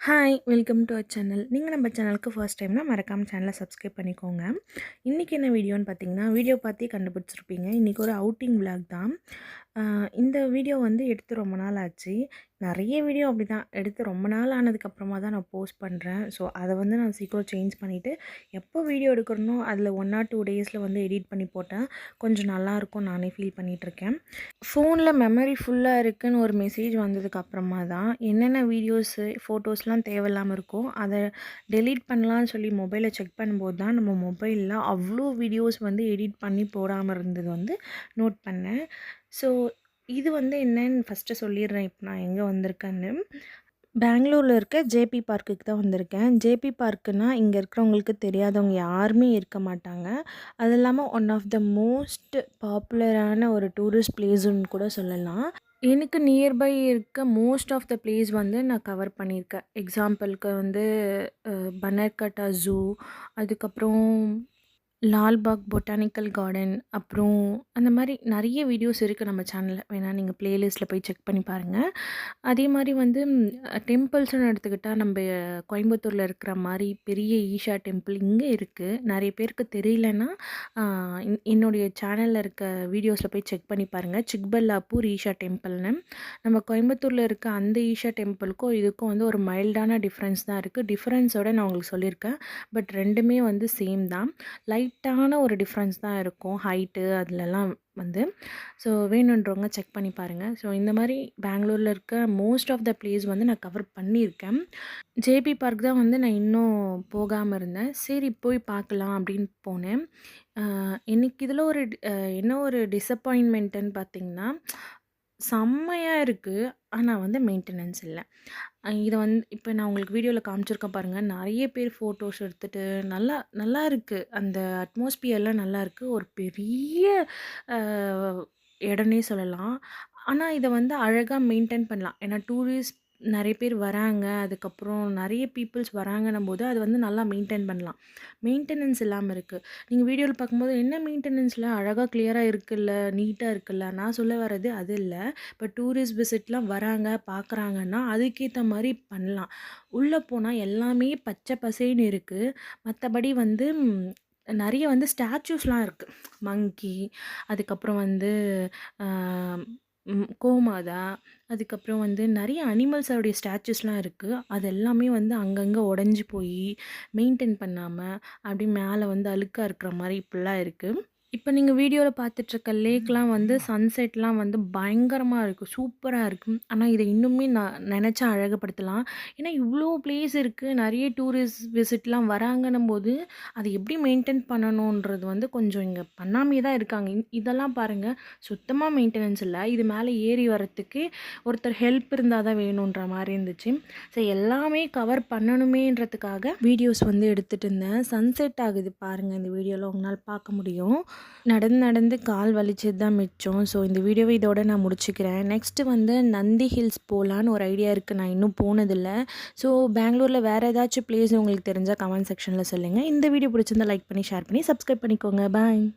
Hi welcome to our channel. நீங்கள் நம்ம சேனலுக்கு ஃபர்ஸ்ட் டைம்னா மறக்காமல் சேனலை சப்ஸ்கிரைப் பண்ணிக்கோங்க. இன்றைக்கி என்ன வீடியோன்னு பார்த்தீங்கன்னா, வீடியோ பார்த்தே கண்டுபிடிச்சிருப்பீங்க. இன்றைக்கி ஒரு அவுட்டிங் விளாக் தான். இந்த வீடியோ வந்து எடுத்து ரொம்ப நாள் ஆச்சு. நிறைய வீடியோ அப்படி தான் எடுத்து ரொம்ப நாள் ஆனதுக்கப்புறமா தான் நான் போஸ்ட் பண்ணுறேன். ஸோ அதை வந்து நான் சீக்கிரம் சேஞ்ச் பண்ணிவிட்டு எப்போ வீடியோ எடுக்கிறனோ அதில் 1 ஆர் 2 டேஸில் வந்து எடிட் பண்ணி போட்டேன். கொஞ்சம் நல்லாயிருக்கும் நானே ஃபீல் பண்ணிகிட்ருக்கேன். ஃபோனில் மெமரி ஃபுல்லாக இருக்குதுன்னு ஒரு மெசேஜ் வந்ததுக்கப்புறமா தான் என்னென்ன வீடியோஸு ஃபோட்டோஸ்லாம் தேவையில்லாமல் இருக்கோ அதை டெலீட் பண்ணலான்னு சொல்லி மொபைலை செக் பண்ணும்போது தான் நம்ம மொபைலில் அவ்வளோ வீடியோஸ் வந்து எடிட் பண்ணி போடாமல் இருந்தது வந்து நோட் பண்ணேன். ஸோ இது வந்து என்னன்னு ஃபஸ்ட்டு சொல்லிடுறேன். இப்போ நான் எங்கே வந்திருக்கேன்னு. பெங்களூரில் இருக்க ஜேபி பார்க்குக்கு தான் வந்திருக்கேன். ஜேபி பார்க்குன்னா இங்கே இருக்கிறவங்களுக்கு தெரியாதவங்க யாருமே இருக்க மாட்டாங்க. அது இல்லாமல் ஒன் ஆஃப் த மோஸ்ட் பாப்புலரான ஒரு டூரிஸ்ட் பிளேஸுன்னு கூட சொல்லலாம். எனக்கு நியர்பை இருக்க மோஸ்ட் ஆஃப் த பிளேஸ் வந்து நான் கவர் பண்ணியிருக்கேன். எக்ஸாம்பிளுக்கு வந்து பனர்கட்டா ஜூ, அதுக்கப்புறம் லால்பாக் பொட்டானிக்கல் கார்டன், அப்புறம் அந்த மாதிரி நிறைய வீடியோஸ் இருக்குது நம்ம சேனலில். வேணால் நீங்கள் ப்ளேலிஸ்ட்டில் போய் செக் பண்ணி பாருங்கள். அதே மாதிரி வந்து டெம்பிள்ஸ்னு எடுத்துக்கிட்டால் நம்ம கோயம்புத்தூரில் இருக்கிற மாதிரி பெரிய ஈஷா டெம்பிள் இங்கே இருக்குது. நிறைய பேருக்கு தெரியலன்னா என்னுடைய சேனலில் இருக்க வீடியோஸில் போய் செக் பண்ணி பாருங்கள். சிக்பல்லாப்பூர் ஈஷா டெம்பிள்னு. நம்ம கோயம்புத்தூரில் இருக்க அந்த ஈஷா டெம்பிளுக்கும் இதுக்கும் வந்து ஒரு மைல்டான டிஃப்ரென்ஸ் தான் இருக்குது. டிஃப்ரென்ஸோட நான் உங்களுக்கு சொல்லியிருக்கேன். பட் ரெண்டுமே வந்து சேம் தான். லைட்டான ஒரு டிஃப்ரென்ஸ் தான் இருக்கும் ஹைட்டு அதிலலாம் வந்து. ஸோ வேணுன்றவங்க செக் பண்ணி பாருங்கள். ஸோ இந்த மாதிரி பெங்களூரில் இருக்க மோஸ்ட் ஆஃப் த பிளேஸ் வந்து நான் கவர் பண்ணியிருக்கேன். ஜேபி பார்க் தான் வந்து நான் இன்னும் போகாமல் இருந்தேன். சரி போய் பார்க்கலாம் அப்படின்னு போனேன். எனக்கு இதில் ஒரு என்ன ஒரு டிசப்பாயின்மெண்ட்டுன்னு பார்த்திங்கன்னா, செம்மையாக இருக்குது. ஆனால் வந்து மெயின்டெனன்ஸ் இல்லை. இதை வந்து இப்போ நான் உங்களுக்கு வீடியோவில் காமிச்சிருக்கேன் பாருங்கள். நிறைய பேர் ஃபோட்டோஸ் எடுத்துகிட்டு நல்லா இருக்குது. அந்த அட்மாஸ்பியர்லாம் நல்லாயிருக்கு. ஒரு பெரிய இடம்னே சொல்லலாம். ஆனால் இதை வந்து அழகாக மெயின்டைன் பண்ணலாம். ஏன்னா டூரிஸ்ட் நிறைய பேர் வராங்க. அதுக்கப்புறம் நிறைய பீப்புள்ஸ் வராங்கன்னும்போது அது வந்து நல்லா மெயின்டைன் பண்ணலாம். மெயின்டெனன்ஸ் இல்லாமல் இருக்குது. நீங்கள் வீடியோவில் பார்க்கும்போது என்ன மெயின்டெனன்ஸில் அழகாக கிளியராக இருக்குல்ல, நீட்டாக இருக்குல்ல. நான் சொல்ல வர்றது அது இல்லை. இப்போ டூரிஸ்ட் விசிட்லாம் வராங்க, பார்க்குறாங்கன்னா அதுக்கேற்ற மாதிரி பண்ணலாம். உள்ளே போனால் எல்லாமே பச்சை பசேல்னு இருக்குது. மற்றபடி வந்து நிறைய வந்து ஸ்டாச்சூஸ்லாம் இருக்குது. மங்கி, அதுக்கப்புறம் வந்து கோமாதா, அதுக்கப்புறம் வந்து நிறைய அனிமல்ஸோடைய ஸ்டாச்சூஸ்லாம் இருக்குது. அது எல்லாமே வந்து அங்கங்கே உடஞ்சி போய் மெயின்டைன் பண்ணாமல் அப்படியே மேலே வந்து அழுக்காக இருக்கிற மாதிரி இப்படிலாம் இருக்குது. இப்போ நீங்கள் வீடியோவில் பார்த்துட்ருக்க லேக்லாம் வந்து சன்செட்லாம் வந்து பயங்கரமாக இருக்குது. சூப்பராக இருக்குது. ஆனால் இதை இன்னுமே நான் நினச்சா அழகுபடுத்தலாம். ஏன்னா இவ்வளோ பிளேஸ் இருக்குது. நிறைய டூரிஸ்ட் விசிட்லாம் வராங்கன்னும்போது அதை எப்படி மெயின்டைன் பண்ணணுன்றது வந்து கொஞ்சம் இங்கே பண்ணாமே தான் இருக்காங்க. இதெல்லாம் பாருங்கள், சுத்தமாக மெயின்டெனன்ஸ் இல்லை. இது மேலே ஏறி வரத்துக்கு ஒருத்தர் ஹெல்ப் இருந்தால் தான் வேணுன்ற மாதிரி இருந்துச்சு. ஸோ எல்லாமே கவர் பண்ணணுமேன்றதுக்காக வீடியோஸ் வந்து எடுத்துகிட்டு இருந்தேன். சன்செட் ஆகுது பாருங்கள், இந்த வீடியோவில் உங்களால் பார்க்க முடியும். நடந்து கால் வலிச்சது தான் மிச்சம். ஸோ இந்த வீடியோவை இதோட நான் முடிச்சுக்கிறேன். நெக்ஸ்ட்டு வந்து நந்தி ஹில்ஸ் போகலான்னு ஒரு ஐடியா இருக்குது. நான் இன்னும் போனதில்லை. ஸோ பெங்களூரில் வேறு ஏதாச்சும் பிளேஸ் உங்களுக்கு தெரிஞ்சால் கமெண்ட் செக்ஷனில் சொல்லுங்கள். இந்த வீடியோ பிடிச்சிருந்தால் லைக் பண்ணி, ஷேர் பண்ணி, சப்ஸ்கிரைப் பண்ணிக்கோங்க. பாய்.